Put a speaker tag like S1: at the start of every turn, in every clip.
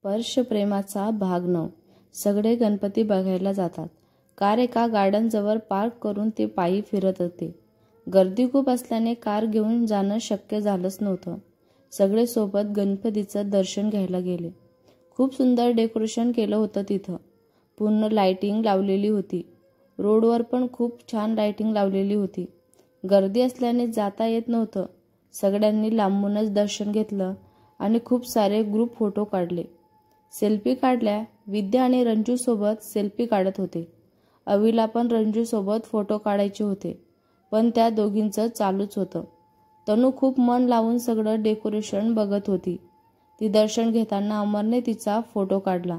S1: स्पर्श प्रेमाचा भाग 9. सगळे गणपती बघायला जातात. कार एका गार्डनजवळ पार्क करून ते पायी फिरत होते. गर्दी खूप असल्याने कार घेऊन जाणं शक्य झालंच नव्हतं. सगळे सोबत गणपतीचं दर्शन घ्यायला गेले. खूप सुंदर डेकोरेशन केलं होतं तिथं. पूर्ण लाइटिंग लावलेली होती. रोडवर पण खूप छान लाइटिंग लावलेली होती. गर्दी असल्याने जाता येत नव्हतं. सगळ्यांनी लांबूनच दर्शन घेतलं आणि खूप सारे ग्रुप फोटो काढले. सेल्फी काढल्या. विद्या आणि रंजू सोबत सेल्फी काढत होते. अवीला पण रंजू सोबत फोटो काढायचे होते, पण त्या दोघींचं चालूच होतं. तनू खूप मन लावून सगळं डेकोरेशन बघत होती. ती दर्शन घेताना अमरने तिचा फोटो काढला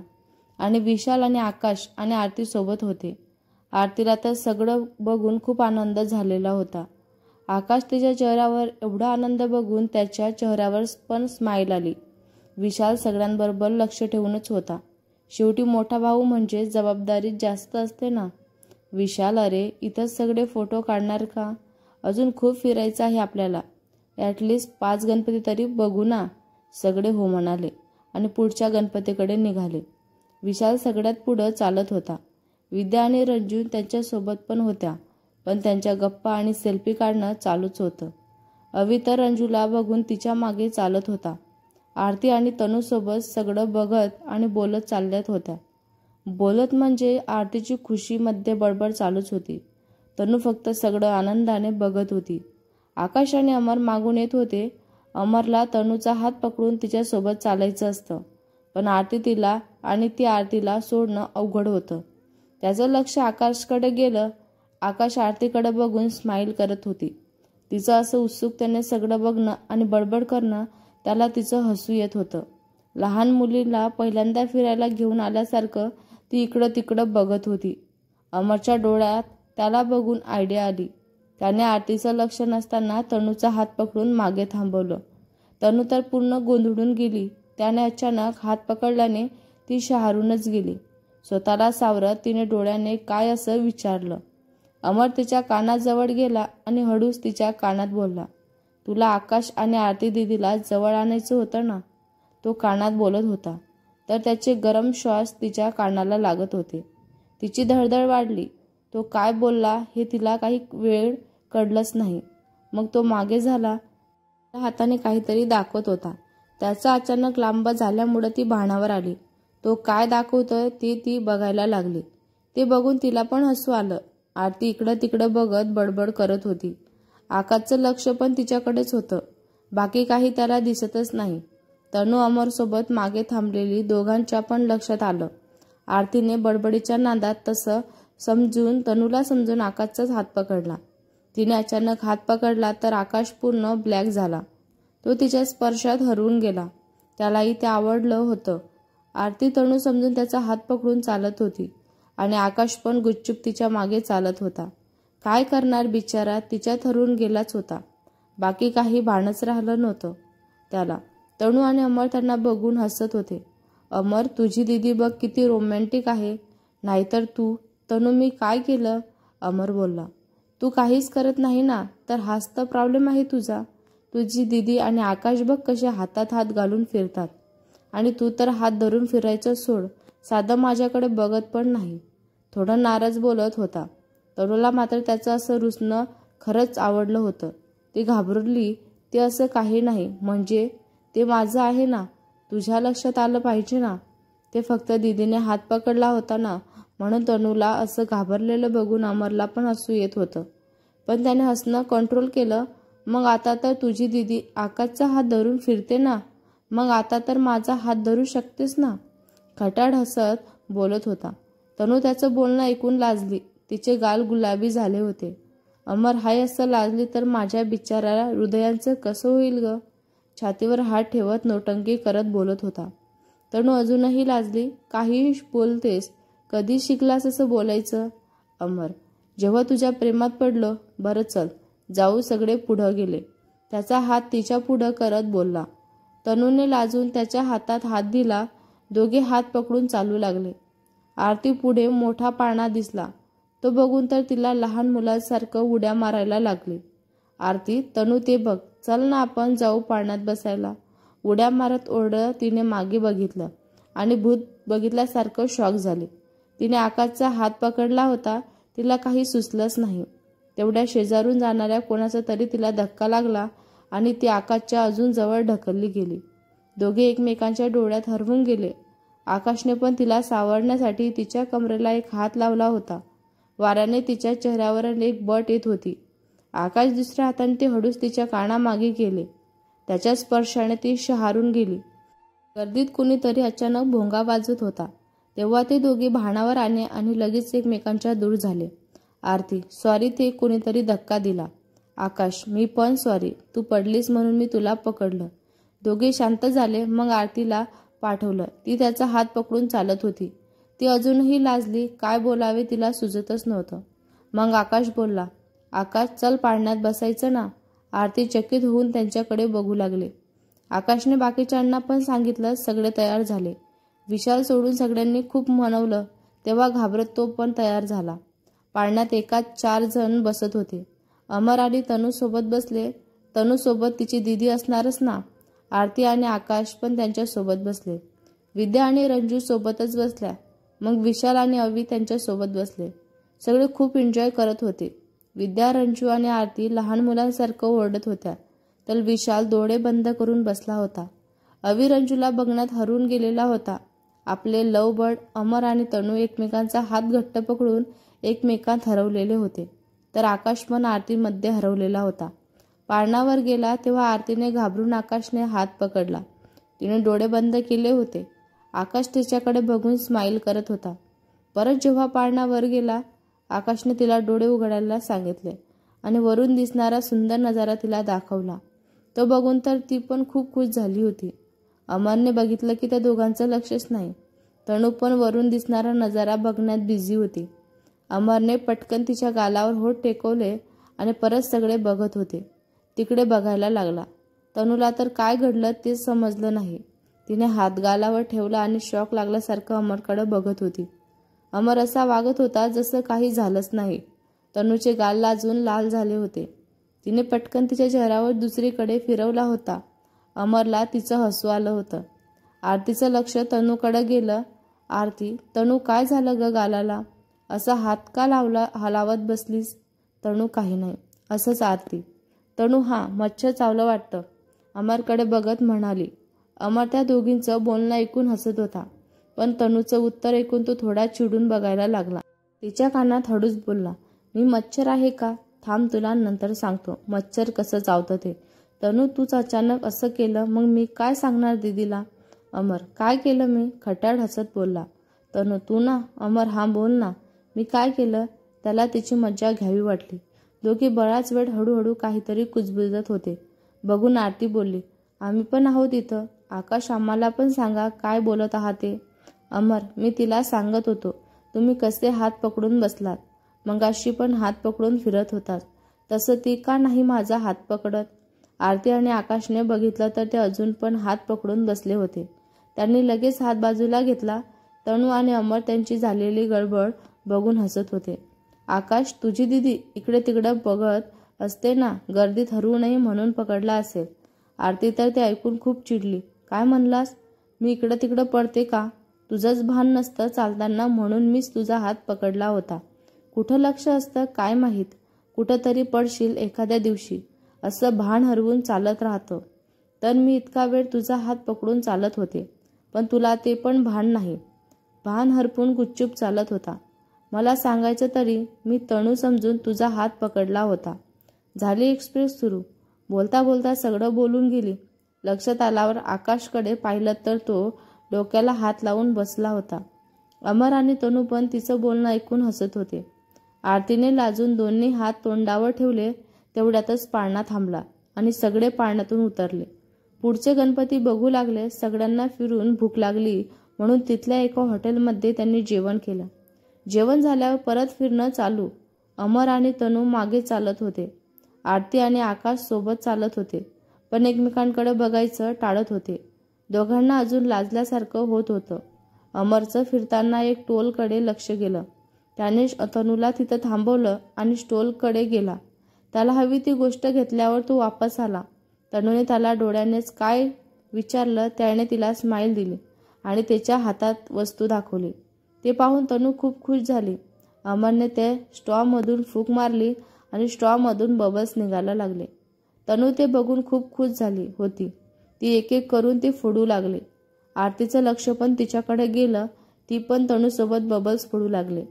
S1: आणि विशाल आणि आकाश आणि आरती सोबत होते. आरतीला तर सगळं बघून खूप आनंद झालेला होता. आकाश तिच्या चेहऱ्यावर एवढा आनंद बघून त्याच्या चेहऱ्यावर पण स्माईल आली. विशाल सगळ्यांबरोबर लक्ष ठेवूनच होता. शेवटी मोठा भाऊ म्हणजे जबाबदारी जास्त असते ना. विशाल, अरे इथंच सगळे फोटो काढणार का? अजून खूप फिरायचं आहे आपल्याला. ॲटलिस्ट 5 गणपती तरी बघू ना. सगळे हो म्हणाले आणि पुढच्या गणपतीकडे निघाले. विशाल सगळ्यात पुढं चालत होता. विद्या आणि रंजू त्यांच्यासोबत पण होत्या, पण त्यांच्या गप्पा आणि सेल्फी काढणं चालूच होतं. अवी तर रंजूला बघून तिच्या मागे चालत होता. आरती आणि तनूसोबत सगळं बघत आणि बोलत चालल्यात होत्या. बोलत म्हणजे आरतीची खुशीमध्ये बडबड चालूच होती. तनू फक्त सगळं आनंदाने बघत होती. आकाश आणि अमर मागून येत होते. अमरला तनूचा हात पकडून तिच्यासोबत चालायचं असतं, पण आरती तिला आणि ती आरतीला सोडणं अवघड होतं. त्याचं लक्ष आकाशकडे गेलं. आकाश आरतीकडे बघून स्माईल करत होती. तिचं असं उत्सुकतेने सगळं बघणं आणि बडबड करणं त्याला तिचं हसू येत होतं. लहान मुलीला पहिल्यांदा फिरायला घेऊन आल्यासारखं ती इकडं तिकडं बघत होती. अमरच्या डोळ्यात त्याला बघून आयडिया आली. त्याने आरतीचं लक्ष नसताना तनूचा हात पकडून मागे थांबवलं. तनू तर पूर्ण गोंधळून गेली. त्याने अचानक हात पकडल्याने ती शहारूनच गेली. स्वतःला सावरत तिने डोळ्याने काय असं विचारलं. अमर तिच्या कानाजवळ गेला आणि हळूच तिच्या कानात बोलला, तुला आकाश आणि आरती दीदीला जवळ आणायचं होतं ना. तो कानात बोलत होता तर त्याचे गरम श्वास तिच्या कानाला लागत होते. तिची धडधड वाढली. तो काय बोलला हे तिला काही वेळ कळलंच नाही. मग तो मागे झाला. हाताने काहीतरी दाखवत होता. त्याचा अचानक लांब झाल्यामुळे ती भानावर आली. तो काय दाखवतोय ते ती बघायला लागली. ते बघून तिला पण हसू आलं. आरती इकडं तिकडं बघत बडबड करत होती. आकाशचं लक्ष पण तिच्याकडेच होतं. बाकी काही त्याला दिसतच नाही. तनू अमरसोबत मागे थांबलेली दोघांच्या पण लक्षात आलं. आरतीने बडबडीच्या नादात तसं तनूला समजून आकाशचाच हात पकडला. तिने अचानक हात पकडला तर आकाश पूर्ण ब्लॅक झाला. तो तिच्या स्पर्शात हरवून गेला. त्यालाही ते आवडलं होतं. आरती तनू समजून त्याचा हात पकडून चालत होती आणि आकाश पण गुपचूप तिच्या मागे चालत होता. काय करणार बिचारा, तिच्यात हरवून गेलाच होता. बाकी काही भानच राहिलं नव्हतं त्याला. तनू आणि अमर त्यांना बघून हसत होते. अमर, तुझी दीदी बघ किती रोमॅन्टिक आहे. नाहीतर तू. तनू, मी काय केलं? अमर बोलला. तू काहीच करत नाही ना, तर हाच तर प्रॉब्लेम आहे तुझा. तुझी दीदी आणि आकाश बघ कसे हातात हात घालून फिरतात आणि तू तर हात धरून फिरायचं सोड, साधं माझ्याकडे बघत पण नाही. थोडं नाराज बोलत होता. तनूला मात्र त्याचं असं रुसणं खरंच आवडलं होतं. ती घाबरली. ते असं काही नाही, म्हणजे ते माझं आहे ना, तुझ्या लक्षात आलं पाहिजे ना. ते फक्त दीदीने हात पकडला होता ना, म्हणून तनूला असं घाबरलेलं बघून अमरला पण हसू येत होतं. पण त्याने हसणं कंट्रोल केलं. मग आता तर तुझी दीदी आकाशचा हात धरून फिरते ना, मग आता तर माझा हात धरू शकतेस ना. खटाड हसत बोलत होता. तनू त्याचं बोलणं ऐकून लाजली. तिचे गाल गुलाबी झाले होते. अमर, हाय असं लाजली तर माझ्या बिचाऱ्याला हृदयांचं कसं होईल ग? छातीवर हात ठेवत नोटंकी करत बोलत होता. तनू अजूनही लाजली. काही बोलतेस? कधी शिकलास असं बोलायचं? अमर, जेव्हा तुझ्या प्रेमात पडलो. बरं चल जाऊ. सगळे पुढं गेले. त्याचा हात तिच्या पुढं करत बोलला. तनूने लाजून त्याच्या हातात हात दिला. दोघे हात पकडून चालू लागले. आरती पुढे मोठा पाळणा दिसला. तो बघून तर तिला लहान मुलासारखं उड्या मारायला लागली. आरती, तनू ते बघ, चल ना आपण जाऊ पाळण्यात बसायला. उड्या मारत ओरडत तिने मागे बघितलं आणि भूत बघितल्यासारखं शॉक झाले. तिने आकाशचा हात पकडला होता. तिला काही सुचलंच नाही. तेवढ्या शेजारून जाणाऱ्या कोणाचा तरी तिला धक्का लागला आणि ती आकाशच्या अजून जवळ ढकलली गेली. दोघे एकमेकांच्या डोळ्यात हरवून गेले. आकाशने पण तिला सावरण्यासाठी तिच्या कमरेला एक हात लावला होता. वाऱ्याने तिच्या चेहऱ्यावर एक बट येत होती. आकाश दुसऱ्या हाताने ते हळूच तिच्या कानामागे गेले. त्याच्या स्पर्शाने ती शहारून गेली. गर्दीत कुणीतरी अचानक भोंगा वाजवत होता. तेव्हा ते दोघे भानावर आले आणि लगेच एकमेकांच्या दूर झाले. आरती, सॉरी, ते कुणीतरी धक्का दिला. आकाश, मी पण सॉरी, तू पडलीस म्हणून मी तुला पकडलं. दोघे शांत झाले. मग आरतीला पाठवलं. ती त्याचा हात पकडून चालत होती. ती अजूनही लाजली. काय बोलावे तिला सुचतच नव्हतं. मग आकाश बोलला, आकाश, चल पाळण्यात बसायचं ना. आरती चकित होऊन त्यांच्याकडे बघू लागले. आकाशने बाकीच्यांना पण सांगितलं. सगळे तयार झाले. विशाल सोडून सगळ्यांनी खूप मनवलं. तेव्हा घाबरत तो पण तयार झाला. पाळण्यात एकाच 4 जण बसत होते. अमर आणि तनू सोबत बसले. तनू सोबत तिची दीदी असणारच ना. आरती आणि आकाश पण त्यांच्या सोबत बसले. विद्या आणि रंजू सोबतच बसल्या. मग विशाल आणि अवी त्यांच्या सोबत बसले. सगळे खूप एन्जॉय करत होते. विद्या, रंजू आणि आरती लहान मुलांसारखं ओरडत होत्या, तर विशाल डोळे बंद करून बसला होता. अवी रंजूला बघण्यात हरवून गेलेला होता. आपले लव बर्ड अमर आणि तनू एकमेकांचा हात घट्ट पकडून एकमेकांत हरवलेले होते. तर आकाश पण आरतीमध्ये हरवलेला होता. पाळण्यावर गेला तेव्हा आरतीने घाबरून आकाशने हात पकडला. तिने डोळे बंद केले होते. आकाश तिच्याकडे बघून स्माईल करत होता. परत जेव्हा पाळण्यावर गेला, आकाशने तिला डोळे उघडायला सांगितले आणि वरून दिसणारा सुंदर नजारा तिला दाखवला. तो बघून तर ती पण खूप खुश झाली होती. अमरने बघितलं की त्या दोघांचं लक्षच नाही. तनू पण वरून दिसणारा नजारा बघण्यात बिझी होती. अमरने पटकन तिच्या गालावर होठ टेकवले आणि परत सगळे बघत होते. तिकडे बघायला लागला. तनूला तर काय घडलं ते समजलं नाही. तिने हात गालावर ठेवला आणि शॉक लागल्यासारखं अमरकडे बघत होती. अमर असा वागत होता जसं काही झालंच नाही. तनूचे गाल लाजून लाल झाले होते. तिने पटकन तिच्या चेहऱ्यावर दुसरीकडे फिरवला होता. अमरला तिचं हसू आलं होतं. आरतीचं लक्ष तनूकडे गेलं. आरती, तनू, काय झालं ग गालाला? असा हात का हलावत बसलीस? तनू, काही नाही. असंच. आरती. तनू, हां, मच्छर चावलं वाटतं, अमरकडे बघत म्हणाली. अमर त्या दोघींचं बोलणं ऐकून हसत होता. पण तनूचं उत्तर ऐकून तो थोडा चिडून बघायला लागला. तिच्या कानात हळूच बोलला, मी मच्छर आहे का? थांब, तुला नंतर सांगतो मच्छर कसं चावतं ते. तनू, तूच अचानक असं केलं, मग मी काय सांगणार दीदीला? अमर, काय केलं मी? खट्याळ हसत बोलला. तनू, तू ना. अमर, हां, बोल ना. मी काय केलं? त्याला तिची मज्जा घ्यावी वाटली. दोघे बराच वेळ हळूहळू काहीतरी कुजबुजत होते. बघून आरती बोलली, आम्ही पण आहोत इथं. आकाश, आम्हाला पण सांगा काय बोलत आहात ते. अमर, मी तिला सांगत होतो तुम्ही कसे हात पकडून बसलात. मगाशी पण हात पकडून फिरत होतात, तसं ती का नाही माझा हात पकडत? आरती आणि आकाशने बघितलं तर ते अजून पण हात पकडून बसले होते. त्यांनी लगेच हात बाजूला घेतला. तनू आणि अमर त्यांची झालेली गडबड बघून हसत होते. आकाश, तुझी दीदी इकडे तिकडे बघत असते ना, गर्दीत हरवू नये म्हणून पकडला असेल. आरती तर ते ऐकून खूप चिडली. काय म्हणलास? मी इकडं तिकडं पडते का? तुझंच भान नसतं चालताना म्हणून मीच तुझा हात पकडला होता. कुठं लक्ष असतं काय माहीत, कुठंतरी पडशील एखाद्या दिवशी. असं भान हरवून चालत राहतं. तर मी इतका वेळ तुझा हात पकडून चालत होते, पण तुला ते पण भान नाही. भान हरपून गुपचूप चालत होता. मला सांगायचं तरी मी तनू समजून तुझा हात पकडला होता. झाली एक्सप्रेस सुरू. बोलता बोलता सगळं बोलून गेली. लक्षात आल्यावर आकाशकडे पाहिलं तर तो डोक्याला हात लावून बसला होता. अमर आणि तनू पण तिचं बोलणं ऐकून हसत होते. आरतीने लाजून दोन्ही हात तोंडावर ठेवले. तेवढ्यातच पाळणा थांबला आणि सगळे पाळण्यातून उतरले. पुढचे गणपती बघू लागले. सगळ्यांना फिरून भूक लागली म्हणून तिथल्या एका हॉटेलमध्ये त्यांनी जेवण केलं. जेवण झाल्यावर परत फिरणं चालू. अमर आणि तनू मागे चालत होते. आरती आणि आकाश सोबत चालत होते, पण एकमेकांकडे बघायचं टाळत होते. दोघांना अजून लाजल्यासारखं होत होतं. अमरचं फिरताना एक स्टॉलकडे लक्ष गेलं. त्याने तनूला तिथं थांबवलं आणि स्टॉलकडे गेला. त्याला हवी ती गोष्ट घेतल्यावर तो वापस आला. तनूने त्याला डोळ्यानेच काय विचारलं. त्याने तिला स्माईल दिली आणि त्याच्या हातात वस्तू दाखवली. ते पाहून तनू खूप खुश झाली. अमरने त्या स्ट्रॉमधून फूक मारली आणि स्ट्रॉमधून बबल्स निघायला लागले. तनू ते बघून खूप खुश झाली होती. ती एक एक करून ते फोडू लागले. आरतीचं लक्ष पण तिच्याकडे गेलं. ती पण तनूसोबत बबल्स फोडू लागले.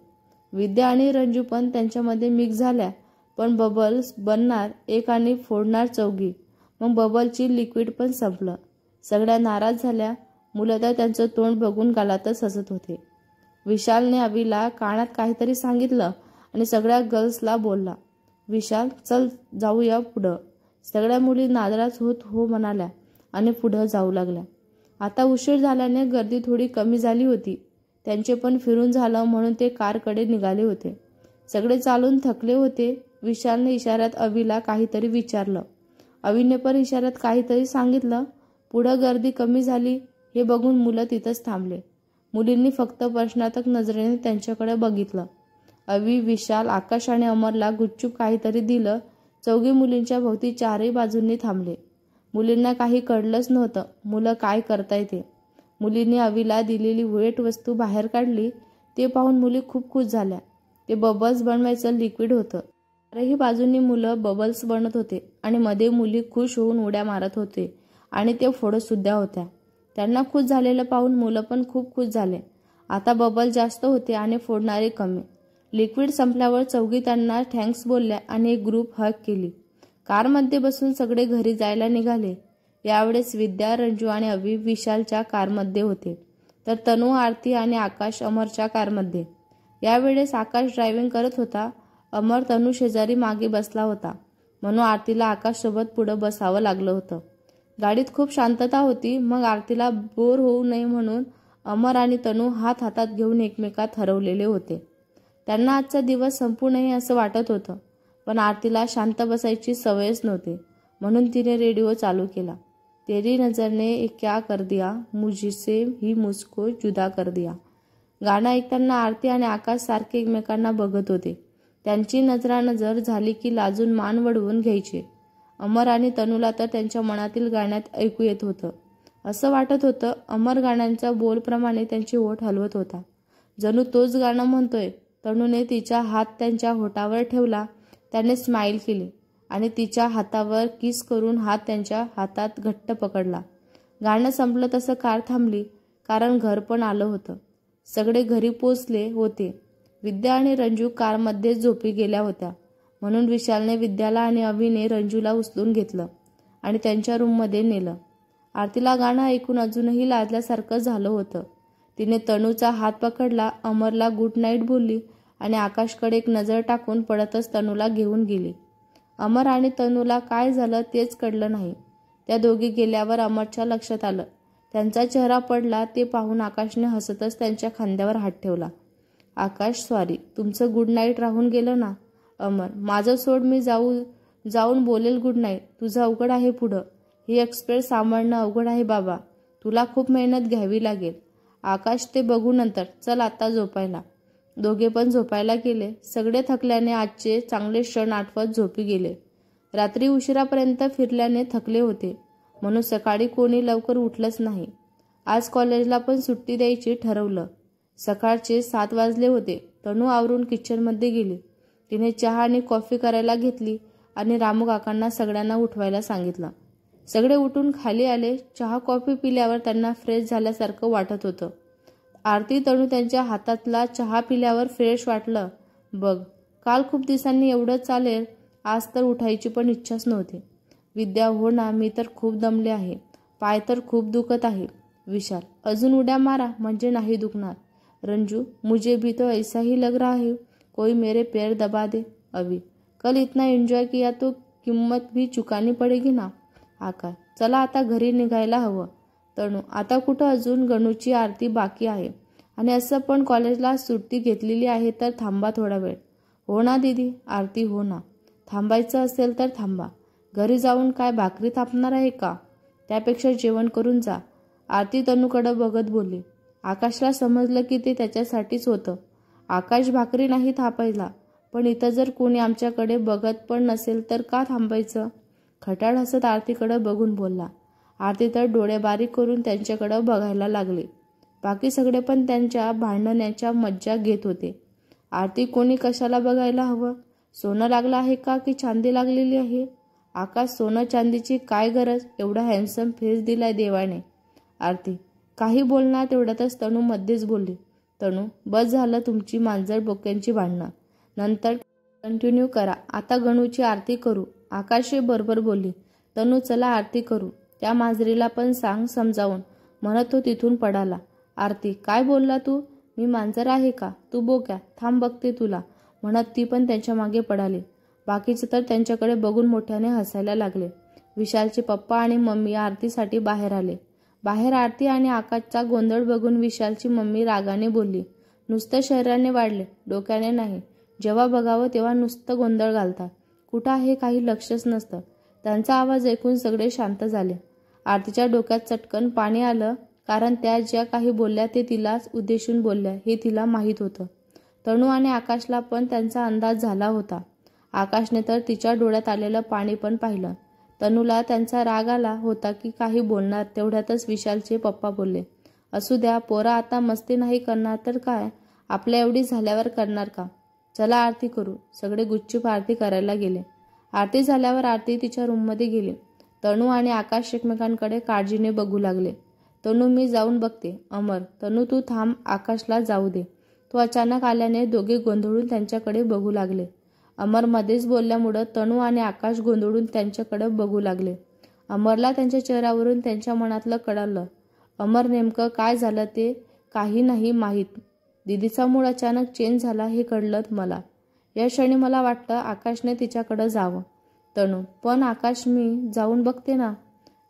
S1: विद्या आणि रंजू पण त्यांच्यामध्ये मिक्स झाल्या. पण बबल्स बनणार एक आणि फोडणार चौघी. मग बबलची लिक्विड पण संपलं. सगळ्या नाराज झाल्या. मुलं तर त्यांचं तोंड बघून गालातच हसत होते. विशालने अवीला कानात काहीतरी सांगितलं आणि सगळ्या गर्ल्सला बोलला, विशाल चल जाऊया पुढं. सगळ्या मुली नाराज होत हो म्हणाल्या आणि पुढं जाऊ लागल्या. आता उशीर झाल्याने गर्दी थोडी कमी झाली होती. त्यांचे पण फिरून झालं म्हणून ते कारकडे निघाले होते. सगळे चालून थकले होते. विशालने इशाऱ्यात अवीला काहीतरी विचारलं. अवीने पण इशाऱ्यात काहीतरी सांगितलं. पुढं गर्दी कमी झाली हे बघून मुलं तिथंच थांबले. मुलींनी फक्त प्रश्नार्थक नजरेने त्यांच्याकडे बघितलं. अवी, विशाल, आकाश आणि अमरला गुपचूप काहीतरी दिलं. चौघी मुलींच्या भोवती चारही बाजूंनी थांबले. मुलींना काही कळलंच नव्हतं मुलं काय करताय ते. मुलींनी अवीला दिलेली वेट वस्तू बाहेर काढली. ते पाहून मुली खूप खुश झाल्या. ते बबल्स बनवायचं लिक्विड होतं. चारही बाजूंनी मुलं बबल्स बनत होते आणि मध्ये मुली खुश होऊन उड्या मारत होते आणि ते फोडत सुद्धा होत्या. त्यांना खुश झालेलं पाहून मुलं पण खूप खुश झाले. आता बबल जास्त होते आणि फोडणारे कमी. लिक्विड संपल्यावर चौघी त्यांना थँक्स बोलल्या आणि एक ग्रुप हग केली. कारमध्ये बसून सगळे घरी जायला निघाले. यावेळेस विद्या, रंजू आणि अवी विशालच्या कारमध्ये होते, तर तनू, आरती आणि आकाश अमरच्या कारमध्ये. यावेळेस आकाश ड्रायव्हिंग करत होता. अमर तनू शेजारी मागे बसला होता, म्हणून आरतीला आकाशसोबत पुढं बसावं लागलं होतं. गाडीत खूप शांतता होती. मग आरतीला बोर होऊ नये म्हणून अमर आणि तनू हात हातात घेऊन एकमेकात हरवलेले होते. त्यांना आजचा दिवस संपू नये असं वाटत होतं. पण आरतीला शांत बसायची सवयच नव्हती, म्हणून तिने रेडिओ चालू केला. तेरी नजर ने क्या कर दिया, मुझसे ही मुझको जुदा कर दिया. गाणं ऐकताना आरती आणि आकाश सारखे एकमेकांना बघत होते. त्यांची नजरानजर झाली की लाजून मान वळवून घ्यायचे. अमर आणि तनूला तर त्यांच्या मनातील गाण्यात ऐकू येत होतं. असं वाटत होतं अमर गाण्यांच्या बोलप्रमाणे त्यांची ओठ हलवत होता, जणू तोच गाणं म्हणतोय. तनूने तिचा हात त्यांच्या होठावर ठेवला. त्याने स्माईल केली आणि तिच्या हातावर किस करून हात त्यांच्या हातात घट्ट पकडला. गाणं संपलं तसं कार थांबली, कारण घर पण आलं होतं. सगळे घरी पोचले होते. विद्या आणि रंजू कारमध्ये झोपी गेल्या होत्या, म्हणून विशालने विद्याला आणि अवीने रंजूला उचलून घेतलं आणि त्यांच्या रूममध्ये नेलं. आरतीला गाणं ऐकून अजूनही लाजल्यासारखं झालं होतं. तिने तनूचा हात पकडला, अमरला गुड नाईट बोलली आणि आकाशकडे एक नजर टाकून पडतच तनूला घेऊन गेली. अमर आणि तनूला काय झालं तेच कळलं नाही. त्या दोघी गेल्यावर अमरच्या लक्षात आलं. त्यांचा चेहरा पडला. ते पाहून आकाशने हसतच त्यांच्या खांद्यावर हात ठेवला. आकाश, सॉरी, तुमचं गुड नाईट राहून गेलं ना. अमर, माझं सोड, मी जाऊन बोलेल गुड नाईट. तुझं अवघड आहे पुढं. ही एक्सप्रेस सांभाळणं अवघड आहे बाबा. तुला खूप मेहनत घ्यावी लागेल. आकाश, ते बघू नंतर. चल आता झोपायला. दोघे पण झोपायला गेले. सगळे थकल्याने आजचे चांगले क्षण आठवत झोपी गेले. रात्री उशिरापर्यंत फिरल्याने थकले होते, म्हणून सकाळी कोणी लवकर उठलंच नाही. आज कॉलेजला पण सुट्टी द्यायची ठरवलं. सकाळचे 7 वाजले होते. तनू आवरून किचनमध्ये गेली. तिने चहा आणि कॉफी करायला घेतली आणि रामू काकांना सगळ्यांना उठवायला सांगितलं. सगळे उठून खाली आले. चहा कॉफी पिल्यावर त्यांना फ्रेश झाल्यासारखं वाटत होतं. आरती, तनू त्यांच्या हातातला चहा पिल्यावर फ्रेश वाटलं. बघ, काल खूप दिवसांनी एवढं चालेल. आज तर उठायची पण इच्छाच नव्हती. विद्या, हो ना, मी तर खूप दमले आहे. पाय तर खूप दुखत आहे. विशाल, अजून उड्या मारा म्हणजे नाही दुखणार. रंजू, मुझे भी तो ऐसा ही लग रहा है, कोई मेरे पैर दबा दे. अभी, कल इतना एन्जॉय किया तो किंमत भी चुकानी पडेगी ना. आकाश, चला आता घरी निघायला हवं. तनू, आता कुठं, अजून गणूची आरती बाकी आहे आणि असं पण कॉलेजला सुट्टी घेतलेली आहे, तर थांबा थोडा वेळ. हो ना दीदी. आरती, हो ना. थांबायचं असेल तर थांबा. घरी जाऊन काय भाकरी थापणार आहे का? त्यापेक्षा जेवण करून जा. आरती तनूकडे बघत बोलली. आकाशला समजलं की ते त्याच्यासाठीच होतं. आकाश भाकरी नाही थापायला, पण इथं जर कोणी आमच्याकडे बघत पण नसेल तर का थांबायचं? खट्याळ हसत आरतीकडे बघून बोलला. आरती तर डोळे बारीक करून त्यांच्याकडे बघायला लागली. बाकी सगळे पण त्यांच्या भांडण्याच्या मज्जा घेत होते. आरती कोणी कशाला बघायला हवं? सोनं लागलं आहे का की चांदी लागलेली आहे? आकाश, सोनं चांदीची काय गरज? एवढा हँडसम फेस दिलाय देवाने. आरती काही बोलणार तेवढ्यातच तनू मध्येच बोलली. तनू, बस झालं तुमची मांजर बोक्यांची भांडणं. नंतर कंटिन्यू करा. आता गणूची आरती करू. आकाशही बरोबर बोलली. तनू, चला आरती करू. त्या मांजरीला पण सांग समजावून, म्हणत तो तिथून पडाला. आरती, काय बोलला तू? मी मांजर आहे का? तू बोक्या, थांब बघते तुला, म्हणत ती पण त्यांच्या मागे पडाली. बाकीचे तर त्यांच्याकडे बघून मोठ्याने हसायला लागले. विशालचे पप्पा आणि मम्मी आरतीसाठी बाहेर आले. बाहेर आरती आणि आकाशचा गोंधळ बघून विशालची मम्मी रागाने बोलली, नुसतं शरीराने वाढले, डोक्याने नाही. जेव्हा बघावं तेव्हा नुसतं गोंधळ घालतात. कुठं आहे काही लक्षच नसतं. त्यांचा आवाज ऐकून सगळे शांत झाले. आरतीच्या डोक्यात चटकन पाणी आलं, कारण त्या ज्या काही बोलल्या ते तिलाच उद्देशून बोलल्या हे तिला माहीत होतं. तनू आणि आकाशला पण त्यांचा अंदाज झाला होता. आकाशने तर तिच्या डोळ्यात आलेलं पाणी पण पाहिलं. तनूला त्यांचा राग आला होता की काही बोलणार, तेवढ्यातच विशालचे पप्पा बोलले, असू द्या, पोरा आता मस्ती नाही करणार तर काय, आपल्या एवढी झाल्यावर करणार का? चला आरती करू. सगळे गुच्चूप आरती करायला गेले. आरती झाल्यावर आरती तिच्या रूममध्ये गेली. तनू आणि आकाश एकमेकांकडे काळजीने बघू लागले. तनू, मी जाऊन बघते. अमर, तनू तू थांब, आकाशला जाऊ दे. तो अचानक आल्याने दोघे गोंधळून त्यांच्याकडे बघू लागले. अमर मध्येच बोलल्यामुळं तनू आणि आकाश गोंधळून त्यांच्याकडे बघू लागले. अमरला त्यांच्या चेहऱ्यावरून त्यांच्या मनातलं कळालं. अमर, नेमकं काय झालं ते काही नाही माहीत. दीदीचा मूड अचानक चेंज झाला हे कळलं मला. या क्षणी मला वाटतं आकाशने तिच्याकडे जावं. तनू, पण आकाश, मी जाऊन बघते ना.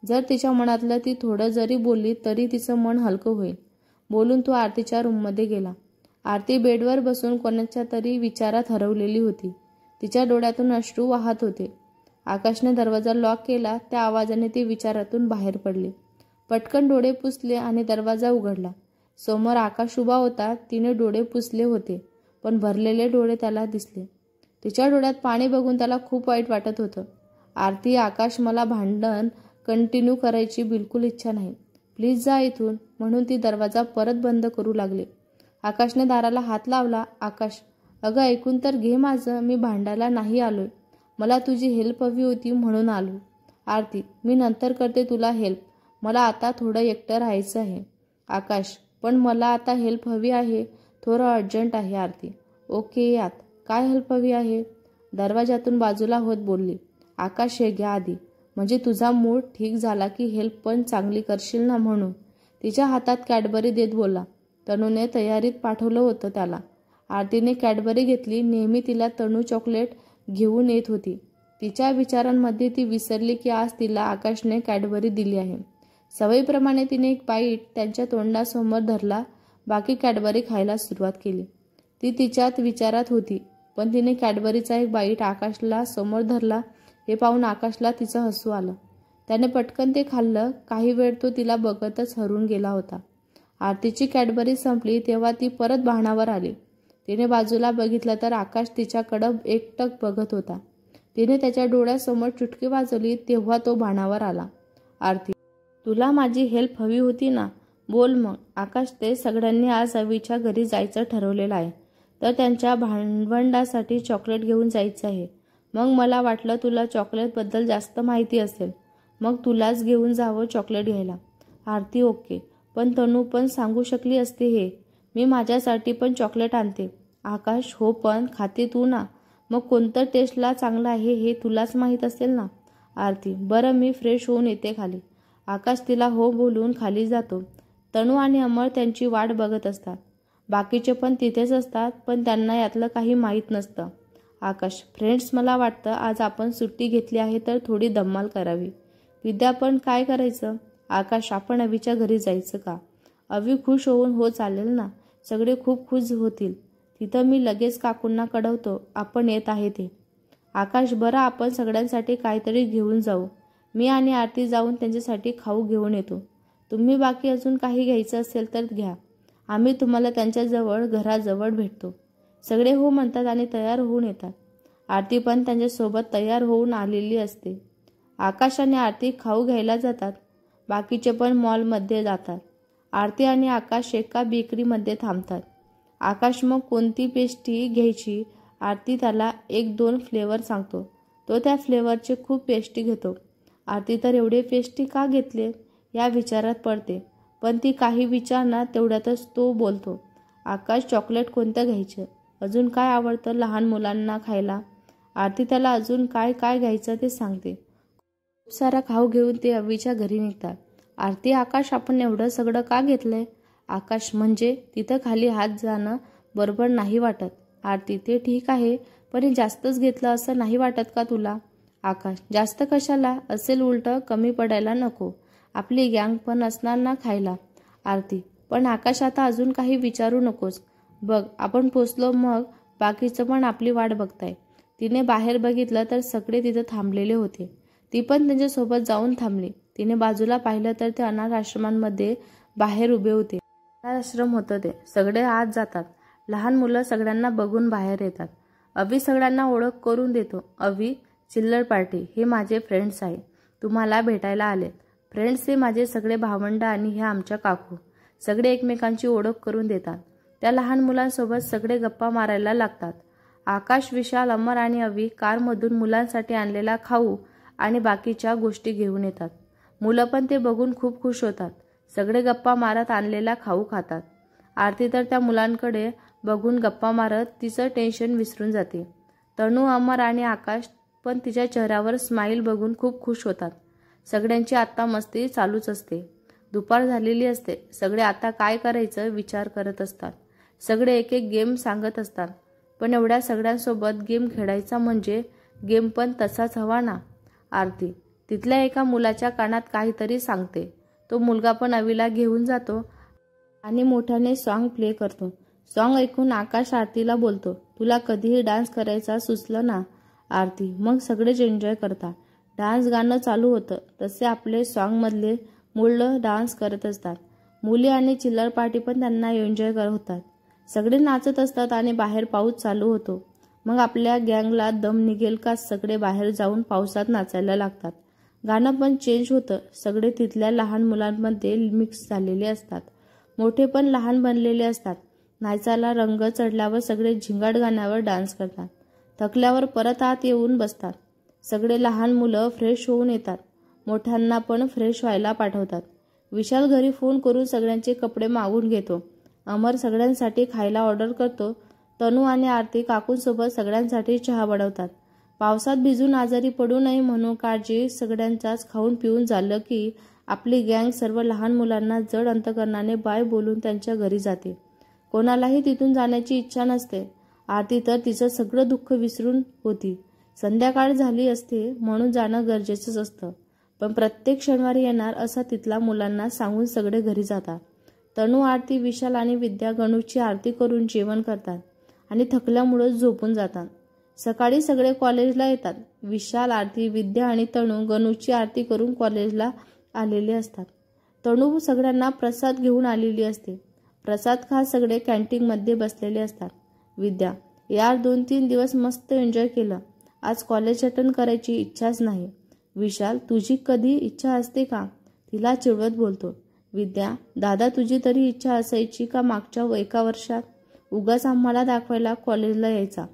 S1: जर तिच्या मनातलं ती थोडं जरी बोलली तरी तिचं मन हलकं होईल. बोलून तो आरतीच्या रूममध्ये गेला. आरती बेडवर बसून कोणाच्या तरी विचारात हरवलेली होती. तिच्या डोळ्यातून अश्रू वाहत होते. आकाशने दरवाजा लॉक केला. त्या आवाजाने ती विचारातून बाहेर पडली. पटकन डोळे पुसले आणि दरवाजा उघडला. समोर आकाश उभा होता. तिने डोळे पुसले होते, पण भरलेले डोळे त्याला दिसले. तिच्या डोळ्यात पाणी बघून त्याला खूप वाईट वाटत होतं. आरती, आकाश, मला भांडण कंटिन्यू करायची बिलकुल इच्छा नाही. प्लीज जा इथून, म्हणून ती दरवाजा परत बंद करू लागली. आकाशने दाराला हात लावला. आकाश, अगं ऐकून तर घे माझं, मी भांडायला नाही आलोय. मला तुझी हेल्प हवी होती म्हणून आलो. आरती, मी नंतर करते तुला हेल्प. मला आता थोडं एकटं राहायचं आहे. आकाश, पण मला आता हेल्प हवी आहे, थोडं अर्जंट आहे. आरती, ओके, यात काय हेल्प हवी आहे? दरवाजातून बाजूला होत बोलली. आकाश, हे घ्या आधी, म्हणजे तुझा मूड ठीक झाला की हेल्प पण चांगली करशील ना म्हणून. तिच्या हातात कॅडबरी देत बोलला. तनूने तयारीत पाठवलं होतं त्याला. आरतीने कॅडबरी घेतली. नेहमी तिला तनू चॉकलेट घेऊन येत होती. तिच्या विचारांमध्ये ती विसरली की आज तिला आकाशने कॅडबरी दिली आहे. सवयीप्रमाणे तिने एक बाईट त्यांच्या तोंडासमोर धरला. बाकी कॅडबरी खायला सुरुवात केली. ती तिच्यात विचारात होती, पण तिने कॅडबरीचा एक बाईट आकाशला समोर धरला हे पाहून आकाशला तिचं हसू आलं. त्याने पटकन ते खाल्लं. काही वेळ तो तिला बघतच हरून गेला होता. आरतीची कॅडबरी संपली तेव्हा ती परत भानावर आली. तिने बाजूला बघितलं तर आकाश तिच्याकडं एकटक बघत होता. तिने त्याच्या डोळ्यासमोर चुटकी वाजवली तेव्हा तो भानावर आला. आरती, तुला माझी हेल्प हवी होती ना, बोल मग. आकाश, ते सगळ्यांनी आज अवीच्या घरी जायचं ठरवलेलं आहे, तर त्यांच्या भावंडासाठी चॉकलेट घेऊन जायचं आहे. मग मला वाटलं तुला चॉकलेटबद्दल जास्त माहिती असेल, मग तुलाच घेऊन जावं चॉकलेट घ्यायला. आरती, ओके, पण तनू पण सांगू शकली असते हे, मी माझ्यासाठी पण चॉकलेट आणते. आकाश, हो पण खाते तू ना, मग कोणतं टेस्टला चांगलं आहे हे तुलाच माहीत असेल ना. आरती, बरं, मी फ्रेश होऊन येते खाली. आकाश तिला हो बोलून खाली जातो. तनू आणि अमर त्यांची वाट बघत असतात. बाकीचे पण तिथेच असतात, पण त्यांना यातलं काही माहीत नसतं. आकाश, फ्रेंड्स, मला वाटतं आज आपण सुट्टी घेतली आहे तर थोडी धम्माल करावी. विद्या, पण काय करायचं? आकाश, आपण अवीच्या घरी जायचं का? अवी खुश होऊन हो चालेल ना, सगळे खूप खुश होतील. तिथं मी लगेच काकूंना कळवतो आपण येत आहे ते. आकाश, बरं, आपण सगळ्यांसाठी काहीतरी घेऊन जाऊ. मी आणि आरती जाऊन त्यांच्यासाठी खाऊ घेऊन येतो. तुम्ही बाकी अजून काही घ्यायचं असेल तर घ्या. आम्ही तुम्हाला त्यांच्याजवळ घराजवळ भेटतो. सगळे हो म्हणतात आणि तयार होऊन येतात. आरती पण त्यांच्यासोबत तयार होऊन आलेली असते. आकाश आणि आरती खाऊ घ्यायला जातात. बाकीचे पण मॉलमध्ये जातात. आरती आणि आकाश एका बेकरीमध्ये थांबतात. आकाश मग कोणती पेस्ट्री घ्यायची. आरती त्याला 1-2 फ्लेवर सांगतो. तो त्या फ्लेवरचे खूप पेस्ट्री घेतो. आरती तर एवढे पेस्ट्री का घेतले या विचारात पडते, पण ती काही विचारणार तेवढ्यातच तो बोलतो, आकाश चॉकलेट कोणतं घ्यायचं, अजून काय आवडतं लहान मुलांना खायला. आरती त्याला अजून काय काय घ्यायचं ते सांगते. खूप सारा खाऊ घेऊन ते अवीच्या घरी निघतात. आरती, आकाश आपण एवढं सगळं का घेतलंय. आकाश, म्हणजे तिथं खाली हात जाणं बरोबर नाही वाटत. आरती, ते ठीक आहे, पण हे जास्तच घेतलं असं नाही वाटत का तुला. आकाश, जास्त कशाला, असेल उलटं कमी पडायला नको, आपली गँग पण असणार ना खायला. आरती, पण आकाश आता अजून काही विचारू नकोस, बघ आपण पोचलो, मग बाकीचं पण आपली वाट बघताय. तिने बाहेर बघितलं तर सगळे तिथं थांबलेले होते. ती पण त्यांच्यासोबत जाऊन थांबली. तिने बाजूला पाहिलं तर ते अनाथ आश्रमांमध्ये बाहेर उभे होते. अनाथ आश्रम होतं ते. सगळे आत जातात. लहान मुलं सगळ्यांना बघून बाहेर येतात. अवी सगळ्यांना ओळख करून देतो. अवी, चिल्लर पार्टी, हे माझे फ्रेंड्स आहे, तुम्हाला भेटायला आलेत. फ्रेंड्स हे माझे सगळे भावंड आणि हे आमच्या काकू. सगळे एकमेकांची ओळख करून देतात. त्या लहान मुलांसोबत सगळे गप्पा मारायला लागतात. आकाश, विशाल, अमर आणि अवी कारमधून मुलांसाठी आणलेला खाऊ आणि बाकीच्या गोष्टी घेऊन येतात. मुलं पण ते बघून खूप खुश होतात. सगळे गप्पा मारत आणलेला खाऊ खातात. आरती तर त्या मुलांकडे बघून गप्पा मारत तिचं टेन्शन विसरून जाते. तनू, अमर आणि आकाश पण तिच्या चेहऱ्यावर स्माईल बघून खूप खुश होतात. सगळ्यांची आता मस्ती चालूच असते. दुपार झालेली असते. सगळे आता काय करायचं विचार करत असतात. सगळे एक एक गेम सांगत असतात. पण एवढ्या सगळ्यांसोबत गेम खेळायचा म्हणजे गेम पण तसाच हवा ना. आरती तिथल्या एका मुलाच्या कानात काहीतरी सांगते. तो मुलगा पण अवीला घेऊन जातो आणि मोठ्याने सॉन्ग प्ले करतो. सॉन्ग ऐकून आकाश आरतीला बोलतो, तुला कधीही डान्स करायचा सुचलं ना. आरती, मग सगळेच एन्जॉय करतात. डान्स गाणं चालू होतं तसे आपले सॉन्गमधले मुलं डान्स करत असतात. मुली आणि चिल्लर पार्टी पण त्यांना एन्जॉय करत होतात. सगळे नाचत असतात आणि बाहेर पाऊस चालू होतो. मग आपल्या गँगला दम निघेल का सगळे बाहेर जाऊन पावसात नाचायला लागतात. गाणं पण चेंज होतं. सगळे तिथल्या लहान मुलांमध्ये मिक्स झालेले असतात. मोठे पण लहान बनलेले असतात. नाचायला रंग चढल्यावर सगळे झिंगाट गाण्यावर डान्स करतात. थकल्यावर परत आत येऊन बसतात. सगळे लहान मुलं फ्रेश होऊन येतात. मोठ्यांना पण फ्रेश व्हायला पाठवतात. विशाल घरी फोन करून सगळ्यांचे कपडे मागून घेतो. अमर सगळ्यांसाठी खायला ऑर्डर करतो. तनू आणि आरती काकूंसोबत सगळ्यांसाठी चहा बनवतात. पावसात भिजून आजारी पडू नये म्हणून काळजी सगळ्यांचाच खाऊन पिऊन झालं की आपली गँग सर्व लहान मुलांना जड अंतकरणाने बाय बोलून त्यांच्या घरी जाते. कोणालाही तिथून जाण्याची इच्छा नसते. आरती तर तिचं सगळं दुःख विसरून होती. संध्याकाळ झाली असते म्हणून जाणं गरजेचंच असतं. पण प्रत्येक शनिवारी येणार असा तिथला मुलांना सांगून सगळे घरी जातात. तनू, आरती, विशाल आणि विद्या गणूची आरती करून जेवण करतात आणि थकल्यामुळे झोपून जातात. सकाळी सगळे कॉलेजला येतात. विशाल, आरती, विद्या आणि तनू गणूची आरती करून कॉलेजला आलेले असतात. तनू सगळ्यांना प्रसाद घेऊन आलेली असते. प्रसाद खात सगळे कॅन्टीनमध्ये बसलेले असतात. विद्या, यार 2-3 दिवस मस्त एन्जॉय केलं, आज कॉलेज अटेंड करायची इच्छाच नाही. विशाल, तुझी कधी इच्छा असते का, तिला चिडवत बोलतो. विद्या, दादा तुझी तरी इच्छा असायची का मागच्या एका वर्षात, उगाच आम्हाला दाखवायला कॉलेजला यायचा,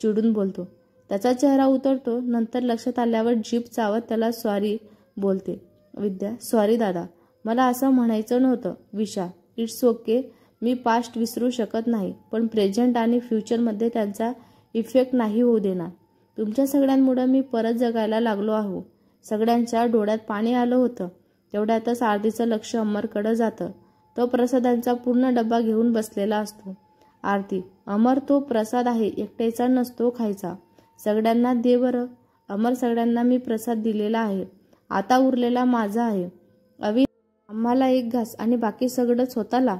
S1: चिडून बोलतो. त्याचा चेहरा उतरतो. नंतर लक्षात आल्यावर जीभ चावत त्याला सॉरी बोलते. विद्या, सॉरी दादा, मला असं म्हणायचं नव्हतं. विशाल, इट्स ओके, मी पास्ट विसरू शकत नाही, पण प्रेझेंट आणि फ्युचरमध्ये त्यांचा इफेक्ट नाही होऊ देणार. तुमच्या सगळ्यांमुळे मी परत जगायला लागलो आहो. सगळ्यांच्या डोळ्यात पाणी आलं होतं. तेवढ्यातच आरतीचं लक्ष अमरकडे जातं. तो प्रसादांचा पूर्ण डब्बा घेऊन बसलेला असतो. आरती, अमर, तो प्रसाद आहे, एकट्याचा नसतो खायचा, सगळ्यांना दे बरं. अमर, सगळ्यांना मी प्रसाद दिलेला आहे, आता उरलेला माझा आहे. अवी, आम्हाला एक घास आणि बाकी सगळं स्वतःला.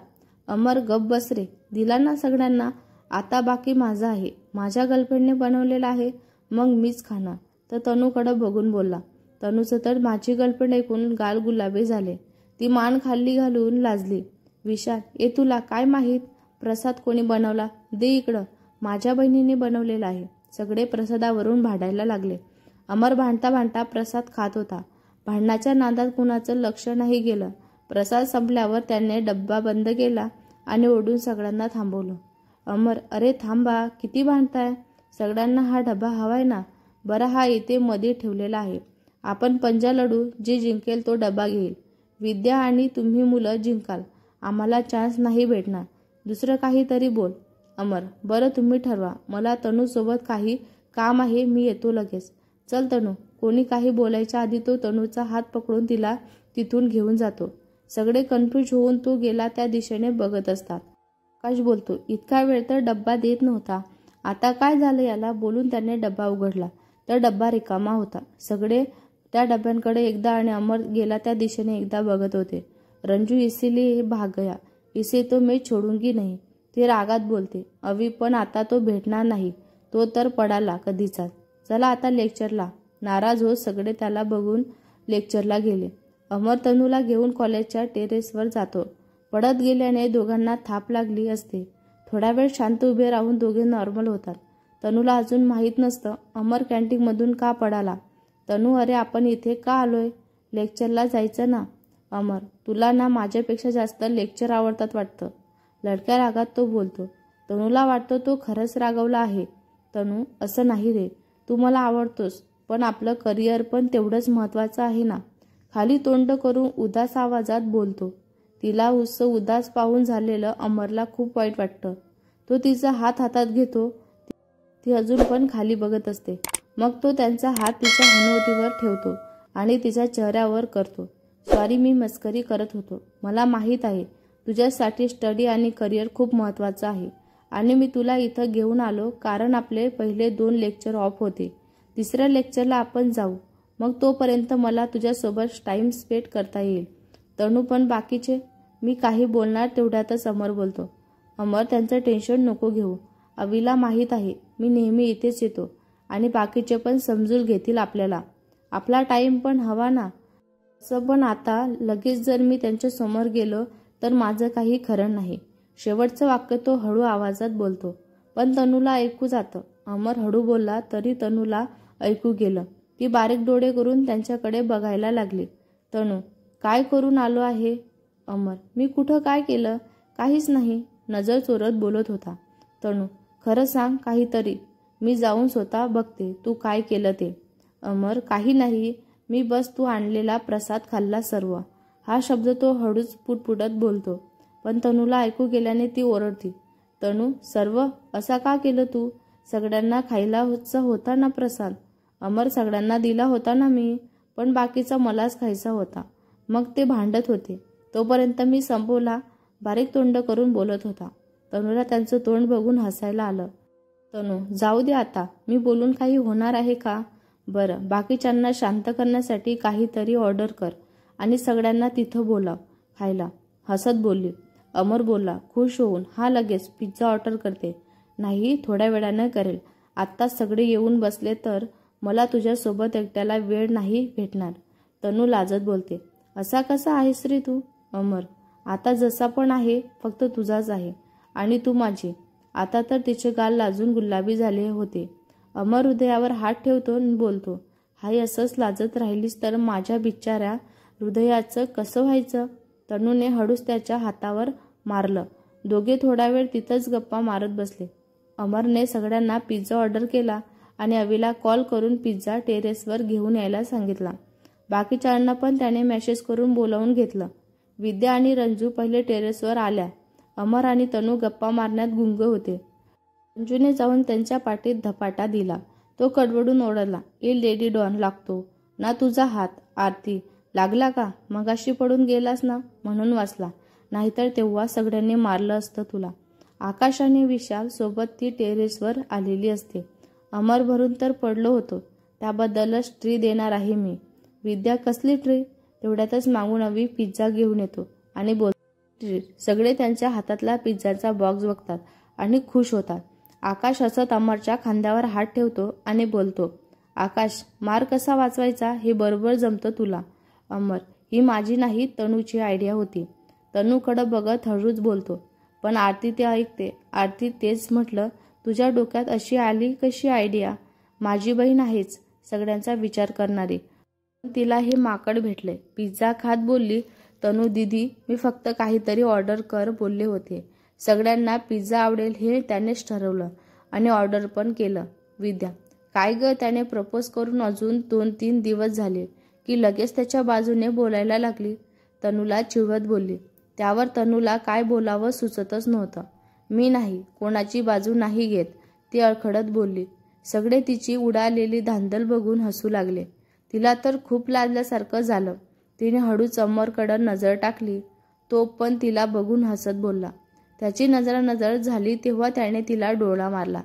S1: अमर, गप बस रे, दिला ना सगळ्यांना, आता बाकी माझा आहे, माझ्या गर्लफ्रेंडने बनवलेला आहे, मग मीच खाणार. तर तनूकडे बघून बोलला. तनूचं तर माझी गर्लफ्रेंड ऐकून गाल गुलाबी झाले. ती मान खाली घालून लाजली. विशाल, तुला काय माहीत प्रसाद कोणी बनवला, दे इकडं, माझ्या बहिणीने बनवलेला आहे. सगळे प्रसादावरून भांडायला लागले. अमर भांडता भांडता प्रसाद खात होता. भांडणाच्या नादात कुणाचं लक्ष नाही गेलं, प्रसाद संपल्यावर त्याने डब्बा बंद केला आणि ओढून सगळ्यांना थांबवलं. अमर, अरे थांबा, किती भांडताय? सगळ्यांना हा डबा हवाय ना? बरं, हा इथे मध्ये ठेवलेला आहे. आपण पंजा लढू, जे जिंकेल तो डबा घेईल. विद्या आणि तुम्ही मुलं जिंकाल, आम्हाला चान्स नाही भेटणार. दुसरं काहीतरी बोल. अमर, बरं तुम्ही ठरवा. मला तनूसोबत काही काम आहे, मी येतो लगेच. चल तनू. कोणी काही बोलायच्या आधी तो तनूचा हात पकडून तिला तिथून घेऊन जातो. सगळे कन्फ्यूज होऊन तो गेला त्या दिशेने बघत असतात. आकाश बोलतो, इतका वेळ तर डब्बा देत नव्हता, आता काय झालं याला? बोलून त्याने डब्बा उघडला तर डब्बा रिकामा होता. सगळे त्या डब्यांकडे एकदा आणि अमर गेला त्या दिशेने एकदा बघत होते. रंजू इसीलिए भाग गया, इसे तो मैं छोडूंगी नहीं, ती रागात बोलते. अवी, पण आता तो भेटणार नाही, तो तर पडाला कधीचाच. चला आता लेक्चरला. नाराज होत सगळे त्याला बघून लेक्चरला गेले. अमर तनूला घेऊन कॉलेजच्या टेरेसवर जातो. पडत गेल्याने दोघांना थाप लागली असते. थोडा वेळ शांत उभे राहून दोघे नॉर्मल होतात. तनूला अजून माहीत नसतं अमर कॅन्टीनमधून का पडाला. तनू, अरे आपण इथे का आलोय? लेक्चरला जायचं ना. अमर, तुला ना माझ्यापेक्षा जास्त लेक्चर आवडतात वाटतं. लडक्या रागात तो बोलतो. तनूला वाटतं तो खरंच रागवला आहे. तनू, असं नाही रे, तू मला आवडतोस, पण आपलं करिअर पण तेवढंच महत्त्वाचं आहे ना. खाली तोंड करून उदास आवाजात बोलतो. तिला उदास पाहून झालेलं अमरला खूप वाईट वाटतं. तो तिचा हात हातात घेतो. ती अजून पण खाली बघत असते. मग तो त्यांचा हात तिच्या हनुवटीवर ठेवतो आणि तिच्या चेहऱ्यावर करतो. सॉरी, मी मस्करी करत होतो. मला माहीत आहे तुझ्यासाठी स्टडी आणि करिअर खूप महत्त्वाचं आहे आणि मी तुला इथं घेऊन आलो कारण आपले पहिले 2 लेक्चर ऑफ होते. तिसऱ्या लेक्चरला आपण जाऊ, मग तोपर्यंत मला तुझ्यासोबत टाईम स्पेंड करता येईल. तनू, पण बाकीचे? मी काही बोलणार तेवढ्यातच अमर बोलतो. अमर, त्यांचं टेन्शन नको घेऊ. अवीला माहीत आहे मी नेहमी इथेच येतो आणि बाकीचे पण समजून घेतील आपल्याला. आपला टाईम पण हवा ना. असं पण आता लगेच जर मी त्यांच्या समोर गेलो तर माझं काही खरं नाही. शेवटचं वाक्य तो हळू आवाजात बोलतो. पण तनूला ऐकू जातं. अमर हळू बोलला तरी तनूला ऐकू गेलं. ती बारीक डोळे करून त्यांच्याकडे बघायला लागली. तनू, काय करून आलो आहे? अमर, मी कुठं काय केलं? काहीच नाही, नजर चोरत बोलत होता. तनू, खरं सांग काहीतरी. मी जाऊन स्वतः बघते तू काय केलं ते. अमर, काही नाही, मी बस तू आणलेला प्रसाद खाल्ला सर्व. हा शब्द तो हळूच पुटपुटत बोलतो. पण तनूला ऐकू गेल्याने ती ओरडती. तनू, सर्व? असा का केलं तू? सगळ्यांना खायला होता ना प्रसाद. अमर, सगळ्यांना दिला होता ना मी, पण बाकीचा मलाच खायचा होता. मग ते भांडत होते तोपर्यंत मी संपवला, बारीक तोंड करून बोलत होता. तनूला त्यांचं तोंड बघून हसायला आलं. तनू, जाऊ दे आता, मी बोलून काही होणार आहे का? बरं, बाकीच्यांना शांत करण्यासाठी काहीतरी ऑर्डर कर आणि सगळ्यांना तिथं बोलाव खायला, हसत बोलली. अमर बोलला खुश होऊन. हा, लगेच पिझ्झा ऑर्डर करते. नाही, थोड्या वेळानं करेल. आत्ताच सगळे येऊन बसले तर मला तुझ्यासोबत एकट्याला वेळ नाही भेटणार. तनू लाजत बोलते. असा कसा आहेस रे तू? अमर, आता जसा पण आहे, फक्त तुझाच आहे आणि तू माझी. आता तर तिचे गाल लाजून गुलाबी झाले होते. अमर हृदयावर हात ठेवतो आणि बोलतो. हाय, असंच लाजत राहिलीस तर माझ्या बिचाऱ्या हृदयाचं कसं व्हायचं? तनूने हळूच त्याच्या हातावर मारलं. दोघे थोडा वेळ तिथंच गप्पा मारत बसले. अमरने सगळ्यांना पिझ्झा ऑर्डर केला आणि अवीला कॉल करून पिझ्झा टेरेसवर घेऊन यायला सांगितला. बाकीच्यांना पण त्याने मेसेज करून बोलावून घेतलं. विद्या आणि रंजू पहिले टेरेसवर आल्या. अमर आणि तनू गप्पा मारण्यात गुंग होते. रंजूने जाऊन त्यांच्या पाठीत धपाटा दिला. तो कडवडून ओरडला. ए लेडी डॉन, लागतो ना तुझा हात. आरती, लागला का? मगाशी पडून गेलास ना म्हणून वाचला, नाहीतर तेव्हा सगळ्यांनी मारलं असतं तुला. आकाश आणि विशाल सोबत ती टेरेसवर आलेली असते. अमर भरून तर पडलो होतो, त्याबद्दलच ट्री देणार आहे मी. विद्या, कसली ट्री? तेवढ्यातच मागून अवी पिझ्झा घेऊन येतो आणि बोलतो ट्री. सगळे त्यांच्या हातातला पिझ्झाचा बॉक्स बघतात आणि खुश होतात. आकाश हसत अमरच्या खांद्यावर हात ठेवतो आणि बोलतो. आकाश, मार कसा वाचवायचा हे बरोबर जमतं तुला. अमर, ही माझी नाही तनूची आयडिया होती. तनूकडं बघत हळूच बोलतो. पण आरती ते ऐकते. आरती, तेच म्हटलं, तुझ्या डोक्यात अशी आली कशी आयडिया? माझी बहीण आहेच सगळ्यांचा विचार करणारी. तिला हे माकड भेटले. पिझ्झा खात बोलली. तनू दीदी, मी फक्त काहीतरी ऑर्डर कर बोलले होते. सगळ्यांना पिझ्झा आवडेल हे त्यानेच ठरवलं आणि ऑर्डर पण केलं. विद्या, काय ग, त्याने प्रपोज करून अजून 2-3 दिवस झाले की लगेच त्याच्या बाजूने बोलायला लागली. तनूला चिडवत बोलली. त्यावर तनूला काय बोलावं सुचतच नव्हतं. मी नाही, कोणाची बाजू नाही घेत, ती अडखडत बोलली. सगळे तिची उडालेली धांदल बघून हसू लागले. तिला तर खूप लाजल्यासारखं झालं. तिने हळूच अमरकडे नजर टाकली. तो पण तिला बघून हसत बोलला. त्याची नजर झाली तेव्हा त्याने तिला डोळा मारला.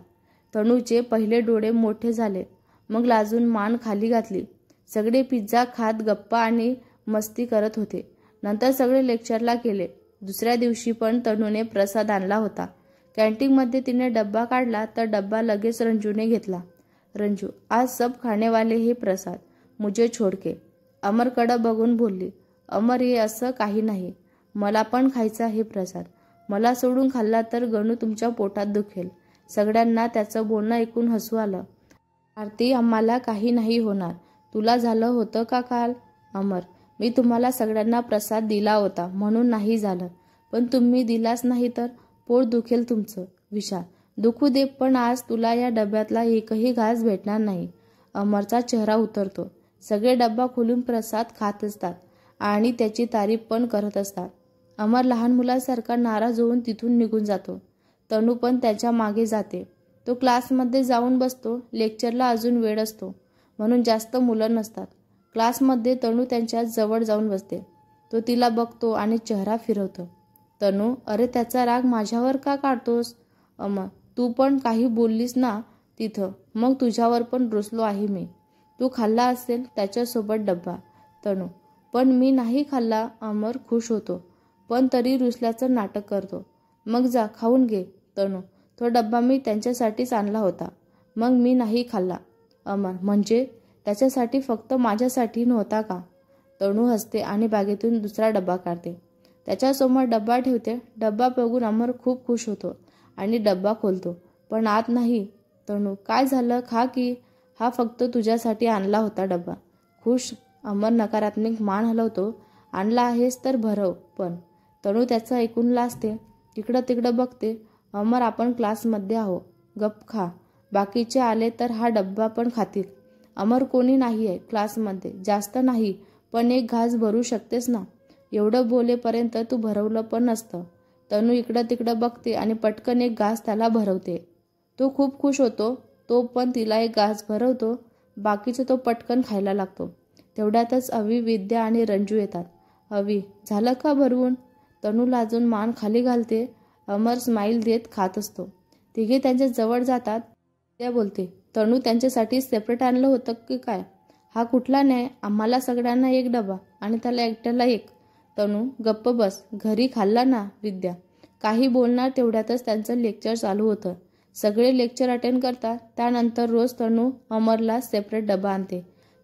S1: तनूचे पहिले डोळे मोठे झाले, मग लाजून मान खाली घातली. सगळे पिझ्झा खात गप्पा आणि मस्ती करत होते. नंतर सगळे लेक्चरला गेले. दुसऱ्या दिवशी पण तनूने प्रसाद आणला होता. कॅन्टीनमध्ये तिने डब्बा काढला तर डब्बा लगेच रंजूने घेतला. रंजू, आज सब खाने वाले हे प्रसाद, मुझे छोड़ के. अमरकडे बघून बोलली. अमर, हे असं काही नाही, मला पण खायचा हे प्रसाद. मला सोडून खाल्ला तर गणू तुमच्या पोटात दुखेल. सगळ्यांना त्याचं बोलणं ऐकून हसू आलं. आरती, आम्हाला काही नाही होणार. तुला झालं होतं का काल? अमर, मी तुम्हाला सगळ्यांना प्रसाद दिला होता म्हणून नाही झालं, पण तुम्ही दिलाच नाही तर पोट दुखेल तुमचं. विशाल, दुखू दे, पण आज तुला या डब्यातला एकही घास भेटणार नाही. अमरचा चेहरा उतरतो. सगळे डब्बा खोलून प्रसाद खात असतात आणि त्याची तारीफ पण करत असतात. अमर लहान मुलासारखा नाराज होऊन तिथून निघून जातो. तनू पण त्याच्या मागे जाते. तो क्लासमध्ये जाऊन बसतो. लेक्चरला अजून वेळ असतो म्हणून जास्त मुलं नसतात. क्लासमध्ये तनू त्यांच्या जवळ जाऊन बसते. तो तिला बघतो आणि चेहरा फिरवतो. तनू, अरे त्याचा राग माझ्यावर का काढतोस? अमर, तू पण काही बोललीस ना तिथं, मग तुझ्यावर पण रुसलो आहे मी. तू खाल्ला असेल त्याच्यासोबत डब्बा. तनू, पण मी नाही खाल्ला. अमर खुश होतो, पण तरी रुसल्याचं नाटक करतो. मग जा खाऊन घे. तनू, तो डब्बा मी त्यांच्यासाठीच आणला होता, मग मी नाही खाल्ला. अमर, म्हणजे त्याच्यासाठी फक्त माझ्यासाठी नव्हता का? तनू हसते आणि बॅगेतून दुसरा डब्बा काढते. त्याच्यासमोर डब्बा ठेवते. डब्बा बघून अमर खूप खुश होतो आणि डब्बा खोलतो, पण आत नाही. तनू, काय झालं, खा की, हा फक्त तुझ्यासाठी आणला होता डब्बा. खुश. अमर नकारात्मक मान हलवतो. आणला आहेस तर भरव. पण तनू त्याचं ऐकून लाजते. इकडं तिकडं बघते. अमर, आपण क्लासमध्ये आहो, गप खा. बाकीचे आले तर हा डब्बा पण खातील. अमर, कोणी नाही आहे क्लासमध्ये, जास्त नाही, पण एक घास भरू शकतेस ना? एवढं बोलेपर्यंत तू भरवलं पण नसतं. तनू इकडं तिकडं बघते आणि पटकन एक घास त्याला भरवते. तो खूप खुश होतो. तो पण तिला एक घास भरवतो. बाकीचं तो पटकन खायला लागतो. तेवढ्यातच अवी, विद्या आणि रंजू येतात. अवी, झालं का भरवून? तनू लाजून मान खाली घालते. अमर स्माईल देत खात असतो. तिघे त्यांच्या जवळ जातात. विद्या बोलते, तनू, त्यांच्यासाठी सेपरेट आणलं होतं की काय? हा कुठला न्याय? आम्हाला सगळ्यांना एक डबा आणि त्याला एकट्याला एक. तनू, गप्प बस, घरी खाल्ला ना. विद्या काही बोलणार तेवढ्यातच त्यांचं लेक्चर चालू होतं. सगळे लेक्चर अटेंड करतात. त्यानंतर रोज तनू अमरला सेपरेट डबा आणते.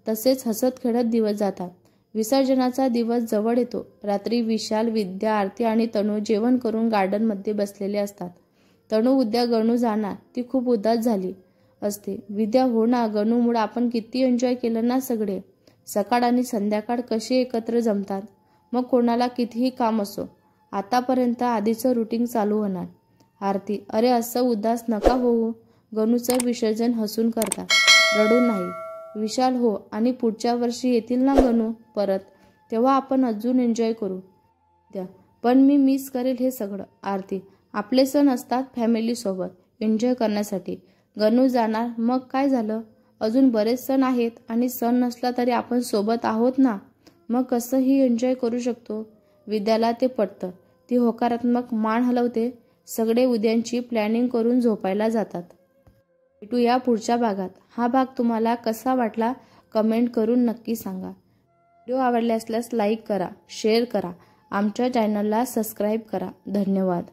S1: तसेच हसत खेळत दिवस जातात. विसर्जनाचा दिवस जवळ येतो. रात्री विशाल, विद्या, आरती आणि तनू जेवण करून गार्डनमध्ये बसलेले असतात. तनू उद्या गणू जाणार, ती खूप उदास झाली असते. विद्या, हो ना, गणूमुळे आपण किती एन्जॉय केलं ना सगळे. सकाळ आणि संध्याकाळ कशी एकत्र जमतात. मग कोणाला कितीही काम असो. आतापर्यंत आधीचं रुटीन चालू होणार. आरती, अरे असं उदास नका होऊ. गणूचं विसर्जन हसून करतात, रडून नाही. विशाल, हो, आणि पुढच्या वर्षी येतील ना गणू परत, तेव्हा आपण अजून एन्जॉय करू. पण मी मिस करेल हे सगळं. आरती, आपले सण असतात फॅमिलीसोबत एन्जॉय करण्यासाठी. गणू जाणार मग काय झालं, अजून बरेच सण आहेत आणि सण नसला तरी आपण सोबत आहोत ना, मग कसंही एन्जॉय करू शकतो. विद्याला ते पटतं. ती होकारात्मक मान हलवते. सगळे उद्यांची प्लॅनिंग करून झोपायला जातात. भेटूया पुढच्या भागात. हा भाग तुम्हाला कसा वाटला कमेंट करून नक्की सांगा. व्हिडिओ आवडला असल्यास लाईक करा, शेअर करा, आमच्या चॅनलला सबस्क्राईब करा. धन्यवाद.